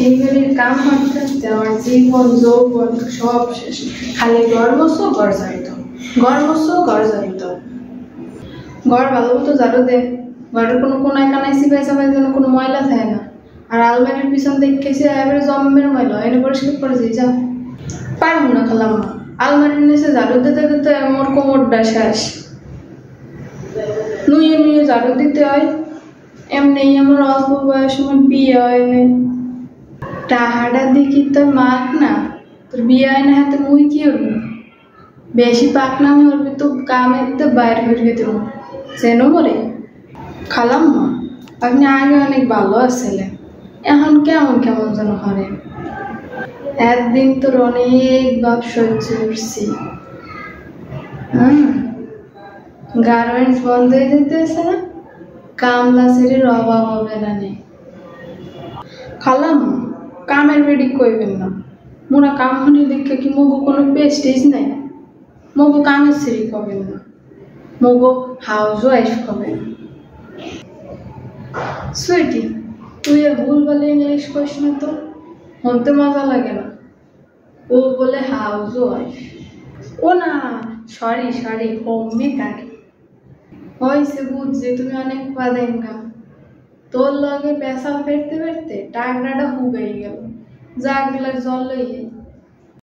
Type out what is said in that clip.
এই বাড়ির কাম করতে করতে আমার জীবন যৌবন সব শেষ। খালি ঘর মোছো ঘর ঝাড়িতো, ঘর মোছো ঘর ঝাড়িতো। ঘর ভালো মতো ঝাড়ু দে, ঘরের কোনো কোনায় কানায় সিপাই সাপাই যেন কোনো ময়লা থাকে না। আর আলমারির পিছন দেখেছি এবারে জম্মের ময়লা এনে পরিষ্কার করে দিয়ে যাও। পারবো না খালাম না, আলমারির নিচে ঝাড়ু দিতে দিতে আমার কোমরটা শেষ। নুয়ে নুয়ে ঝাড়ু দিতে হয়। এমনি আমার অল্প বয়স আমার বিয়ে হয় নাই। টাহাটা দেখি তো মাক না, তোর বিয়ে হয় না হাতে মুই কি হবো? বেশি পাক নামে হবি তো কামের তো বাইরে বেরিয়ে দেবো চেনো মরে। খালাম মা, আপনি আগে অনেক ভালো আছিলেন, এখন কেমন কেমন যেন হরে। একদিন তোর অনেক ভাব সহ্য করছি। গার্মেন্টস বন্ধ হয়ে যেতেছে না, কামলা সেটির অভাব হবে না নেই। খালাম কামের বেডি কইবেন না, মোরা কাম হনি দেখে কি মগো কোনো পেস্টেজ নাই। মগো কামের সেরি কবেন না, মগো হাউস ওয়াইফ কবেন। সুইটি তুই আর ভুল বলে ইংলিশ কইস না তো, শুনতে মজা লাগে না। ও বলে হাউস ওয়াইফ, ও না সরি সরি হোম মেকার। হয়েছে বুঝছি তুমি অনেক পাদেঙ্গা, তোর লগে পেশা ফেরতে ফেরতে টাকরাটা হুগাই গেল, যা গেলে জল লইয়ে